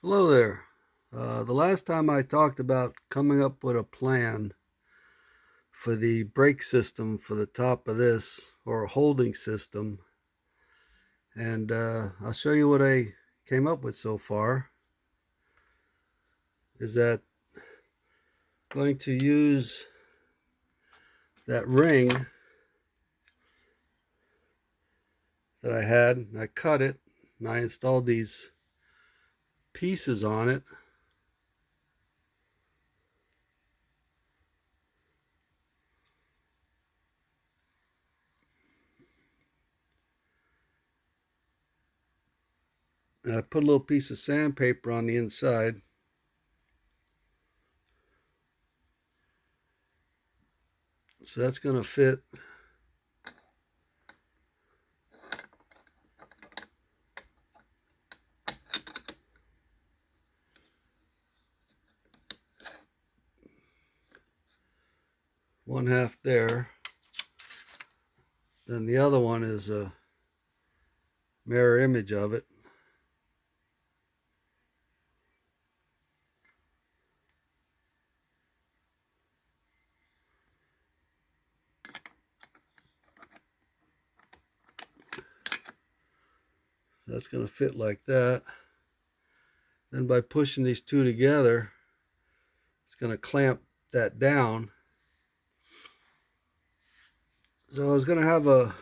Hello there. The last time I talked about coming up with a plan for the brake system for the top of this, or a holding system, and I'll show you what I came up with so far. Is that going to use that ring that I had, and I cut it, and I installed these pieces on it. And I put a little piece of sandpaper on the inside. So that's going to fit one half there. Then the other one is a mirror image of it. That's going to fit like that. Then by pushing these two together, it's going to clamp that down. So I was going to have a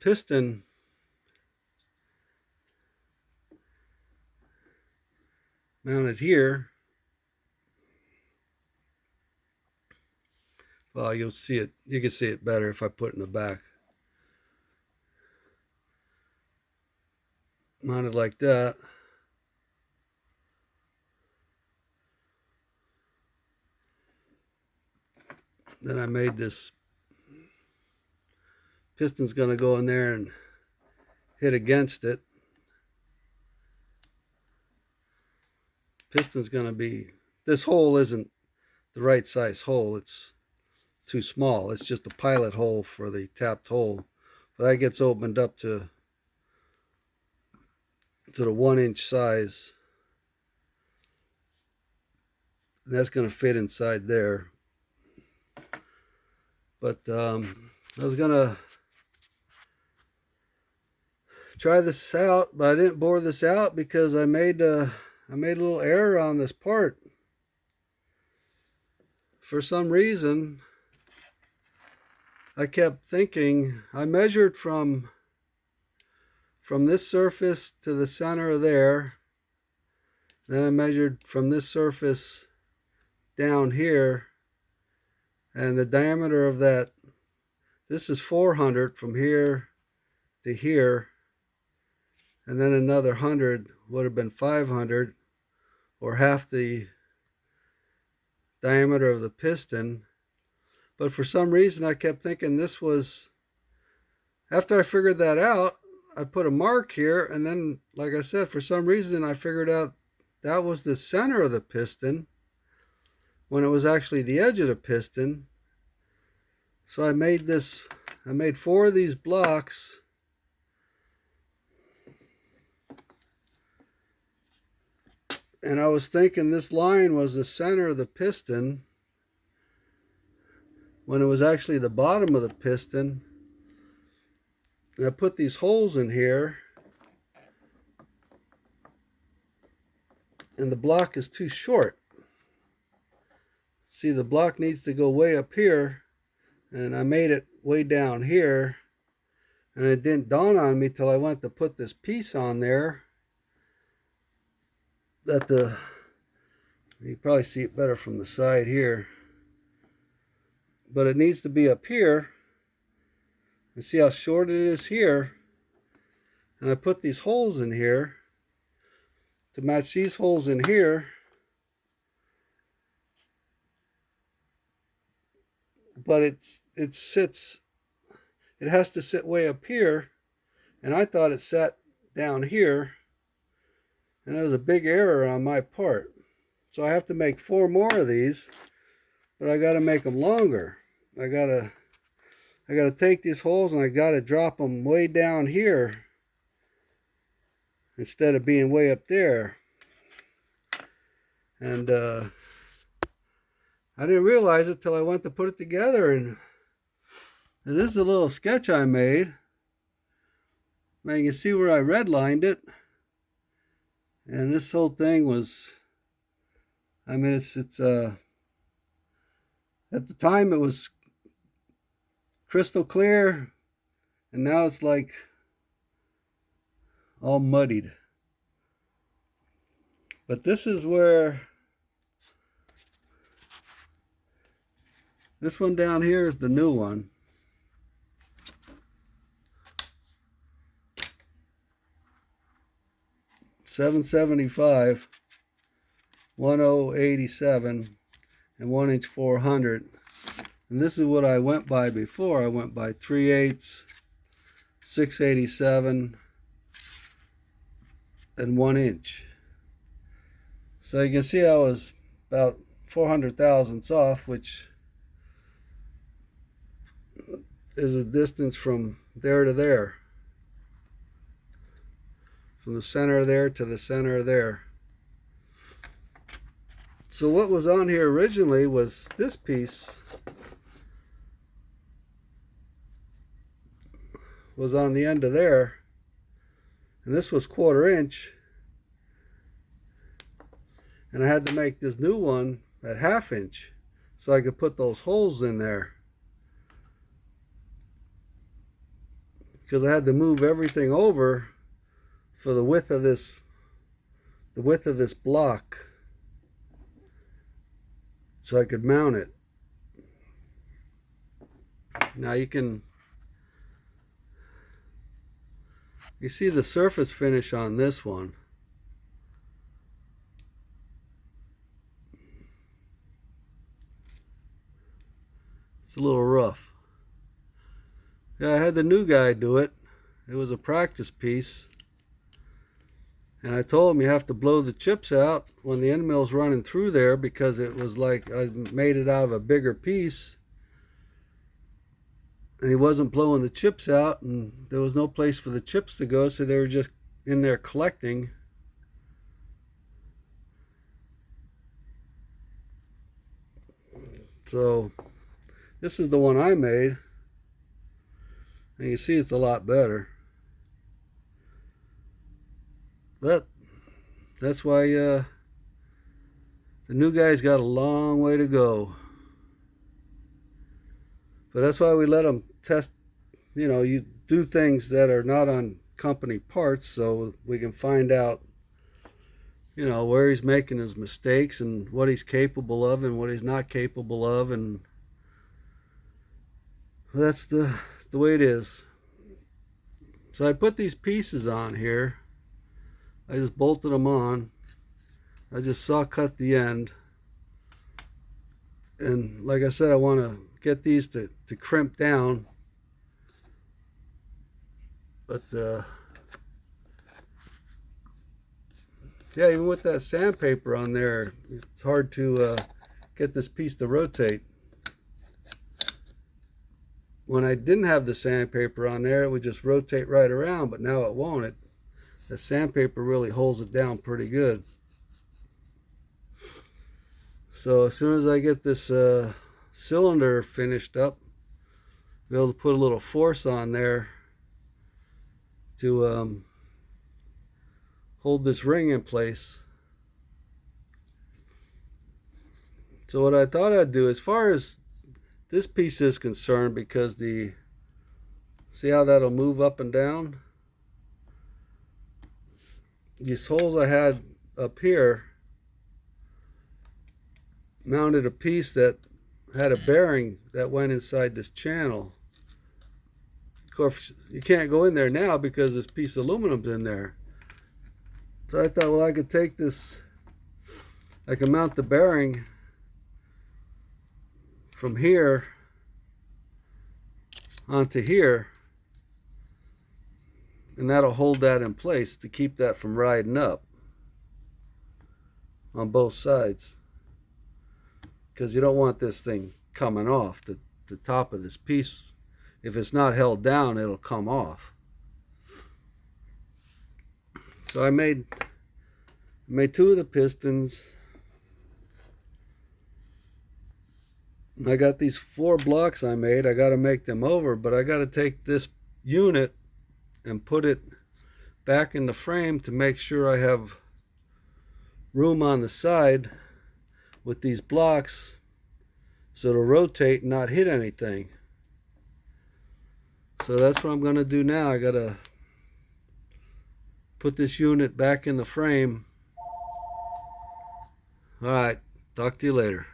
piston mounted here. Well, you'll see it. You can see it better if I put it in the back. Mounted like that. Then I made this piston's going to go in there and hit against it. Piston's going to be, this hole isn't the right size hole. It's too small. It's just a pilot hole for the tapped hole. But that gets opened up to the 1-inch size. And that's going to fit inside there. But I was going to try this out, but I didn't bore this out because I made a little error on this part. For some reason, I kept thinking, I measured from this surface to the center of there. Then I measured from this surface down here, and the diameter of that, this is 400 from here to here, and then another 100 would have been 500, or half the diameter of the piston. But for some reason I kept thinking this was, after I figured that out, I put a mark here, and then, like I said, for some reason I figured out that was the center of the piston when it was actually the edge of the piston. So I made 4 of these blocks, and I was thinking this line was the center of the piston when it was actually the bottom of the piston. And I put these holes in here, and the block is too short. See, the block needs to go way up here, and I made it way down here, and it didn't dawn on me till I went to put this piece on there that you probably see it better from the side here, but it needs to be up here. And see how short it is here, and I put these holes in here to match these holes in here, but it has to sit way up here, and I thought it sat down here, and it was a big error on my part. So I have to make 4 more of these, but I got to make them longer. I got to take these holes and I got to drop them way down here instead of being way up there. And I didn't realize it till I went to put it together. And this is a little sketch I made. Now you can see where I redlined it. And this whole thing was, I mean, it's at the time it was crystal clear, and now it's like all muddied. But this is where, this one down here is the new one. $775, 1087, and 1" 400. And this is what I went by before. I went by 3/8, 687, and 1". So you can see I was about 400 thousandths off, which is a distance from there to there. From the center of there to the center of there. So what was on here originally was this piece was on the end of there, and this was 1/4 inch, and I had to make this new one at 1/2 inch so I could put those holes in there, because I had to move everything over for the width of this block, so I could mount it. Now you see the surface finish on this one. It's a little rough. Yeah, I had the new guy do it. It was a practice piece. And I told him you have to blow the chips out when the end mill's running through there, because it was like I made it out of a bigger piece. And he wasn't blowing the chips out, and there was no place for the chips to go, so they were just in there collecting. So this is the one I made, and you see it's a lot better. But that's why the new guy's got a long way to go. But that's why we let them test, you do things that are not on company parts, so we can find out, where he's making his mistakes and what he's capable of and what he's not capable of, and that's the way it is. So I put these pieces on here. I just bolted them on. I just saw cut the end, and like I said, I want to get these to crimp down, but yeah, even with that sandpaper on there, it's hard to get this piece to rotate. When I didn't have the sandpaper on there, it would just rotate right around, but now it won't. The sandpaper really holds it down pretty good. So as soon as I get this cylinder finished up, I'll be able to put a little force on there to hold this ring in place. So what I thought I'd do, as far as this piece is concerned, because see how that'll move up and down? These holes I had up here mounted a piece that had a bearing that went inside this channel. Of course, you can't go in there now because this piece of aluminum's in there. So I thought, well, I could take this, I can mount the bearing from here onto here, and that'll hold that in place to keep that from riding up on both sides, because you don't want this thing coming off the top of this piece. If it's not held down, it'll come off. So I made two of the pistons. I got these 4 blocks I made. I got to make them over, but I got to take this unit and put it back in the frame to make sure I have room on the side with these blocks so it'll rotate and not hit anything. So that's what I'm going to do now. I got to put this unit back in the frame. All right, talk to you later.